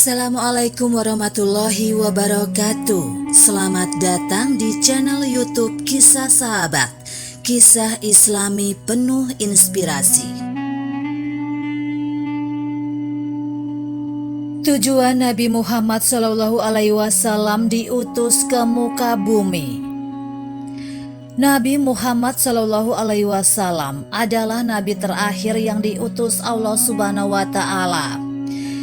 Assalamualaikum warahmatullahi wabarakatuh. Selamat datang di channel YouTube Kisah Sahabat, kisah Islami penuh inspirasi. Tujuan Nabi Muhammad SAW diutus ke muka bumi. Nabi Muhammad SAW adalah nabi terakhir yang diutus Allah Subhanahu wa Ta'ala.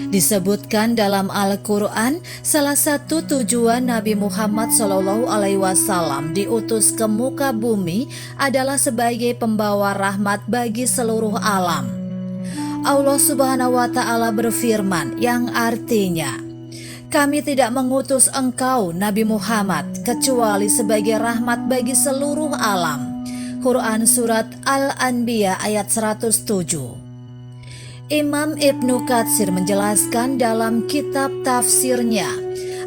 Disebutkan dalam Al-Quran, salah satu tujuan Nabi Muhammad SAW diutus ke muka bumi adalah sebagai pembawa rahmat bagi seluruh alam. Allah Subhanahu wa Ta'ala berfirman yang artinya, "Kami tidak mengutus engkau Nabi Muhammad kecuali sebagai rahmat bagi seluruh alam." Quran Surat Al-Anbiya ayat 107. Imam Ibnu Katsir menjelaskan dalam kitab tafsirnya,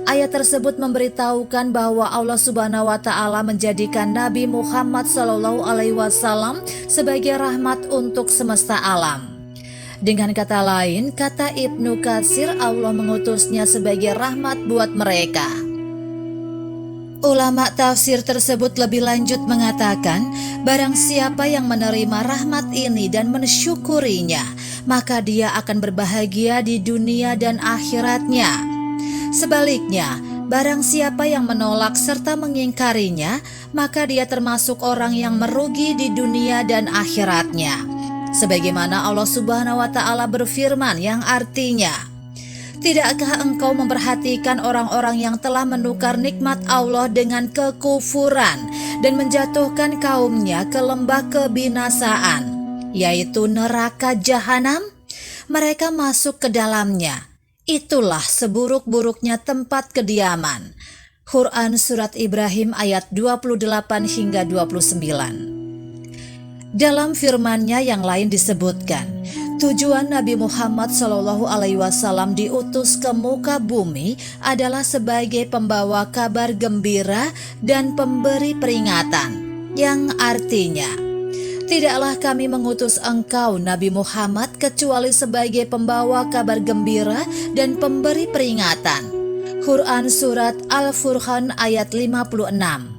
ayat tersebut memberitahukan bahwa Allah Subhanahu wa Ta'ala menjadikan Nabi Muhammad SAW sebagai rahmat untuk semesta alam. Dengan kata lain, kata Ibnu Katsir, Allah mengutusnya sebagai rahmat buat mereka. Ulama tafsir tersebut lebih lanjut mengatakan, barang siapa yang menerima rahmat ini dan mensyukurinya, maka dia akan berbahagia di dunia dan akhiratnya. Sebaliknya, barang siapa yang menolak serta mengingkarinya, maka dia termasuk orang yang merugi di dunia dan akhiratnya. Sebagaimana Allah Subhanahu wa Ta'ala berfirman yang artinya, "Tidakkah engkau memperhatikan orang-orang yang telah menukar nikmat Allah dengan kekufuran dan menjatuhkan kaumnya ke lembah kebinasaan, yaitu neraka jahanam? Mereka masuk ke dalamnya. Itulah seburuk-buruknya tempat kediaman." Quran Surat Ibrahim ayat 28 hingga 29. Dalam firman-Nya yang lain disebutkan, tujuan Nabi Muhammad SAW diutus ke muka bumi adalah sebagai pembawa kabar gembira dan pemberi peringatan, yang artinya, "Tidaklah kami mengutus engkau Nabi Muhammad kecuali sebagai pembawa kabar gembira dan pemberi peringatan." Quran Surat Al-Furqan ayat 56.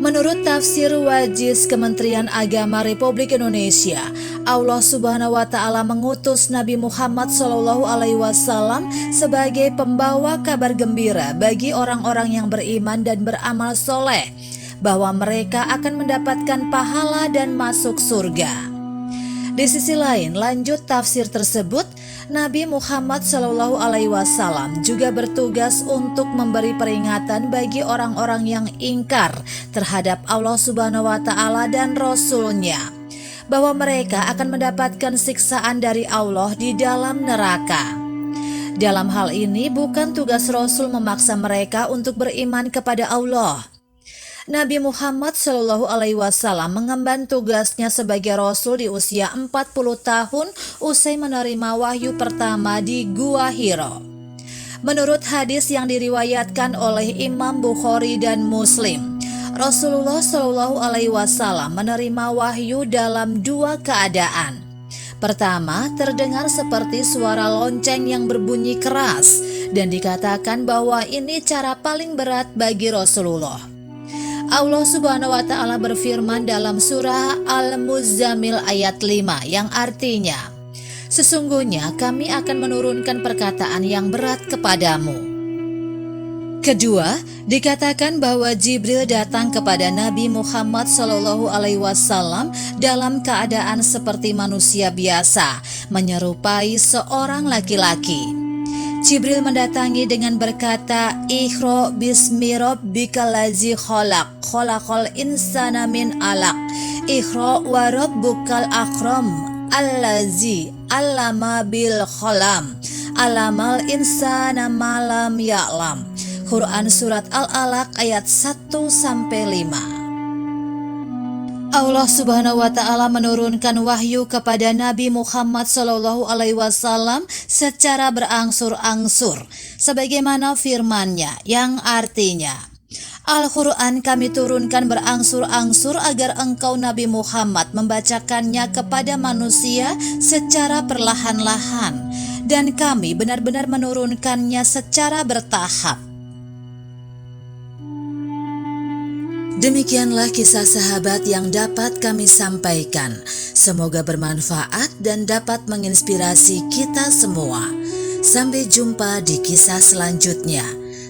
Menurut tafsir Wajiz Kementerian Agama Republik Indonesia, Allah Subhanahu wa Ta'ala mengutus Nabi Muhammad SAW sebagai pembawa kabar gembira bagi orang-orang yang beriman dan beramal soleh, bahwa mereka akan mendapatkan pahala dan masuk surga. Di sisi lain, lanjut tafsir tersebut, Nabi Muhammad SAW juga bertugas untuk memberi peringatan bagi orang-orang yang ingkar terhadap Allah Subhanahu wa Ta'ala dan Rasul-Nya, bahwa mereka akan mendapatkan siksaan dari Allah di dalam neraka. Dalam hal ini bukan tugas Rasul memaksa mereka untuk beriman kepada Allah. Nabi Muhammad SAW mengemban tugasnya sebagai Rasul di usia 40 tahun usai menerima wahyu pertama di Gua Hiro. Menurut hadis yang diriwayatkan oleh Imam Bukhari dan Muslim, Rasulullah SAW menerima wahyu dalam dua keadaan. Pertama, terdengar seperti suara lonceng yang berbunyi keras, dan dikatakan bahwa ini cara paling berat bagi Rasulullah. Allah Subhanahu wa Ta'ala berfirman dalam surah Al-Muzammil ayat 5 yang artinya, "Sesungguhnya kami akan menurunkan perkataan yang berat kepadamu." Kedua, dikatakan bahwa Jibril datang kepada Nabi Muhammad SAW dalam keadaan seperti manusia biasa, menyerupai seorang laki-laki. Jibril mendatangi dengan berkata, "Iqra bismi rabbikal ladzi khalaq, khalaqal insana min 'alaq, Iqra wa rabbukal akram, allazi 'allama bil qalam, 'allamal insana ma lam ya'lam." Quran Surat Al-Alaq ayat 1-5. Allah Subhanahu wa Ta'ala menurunkan wahyu kepada Nabi Muhammad SAW secara berangsur-angsur, sebagaimana firman-Nya yang artinya, "Al-Quran kami turunkan berangsur-angsur agar engkau Nabi Muhammad membacakannya kepada manusia secara perlahan-lahan, dan kami benar-benar menurunkannya secara bertahap. Demikianlah kisah sahabat yang dapat kami sampaikan. Semoga bermanfaat dan dapat menginspirasi kita semua. Sampai jumpa di kisah selanjutnya.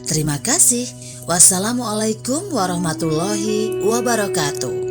Terima kasih. Wassalamualaikum warahmatullahi wabarakatuh.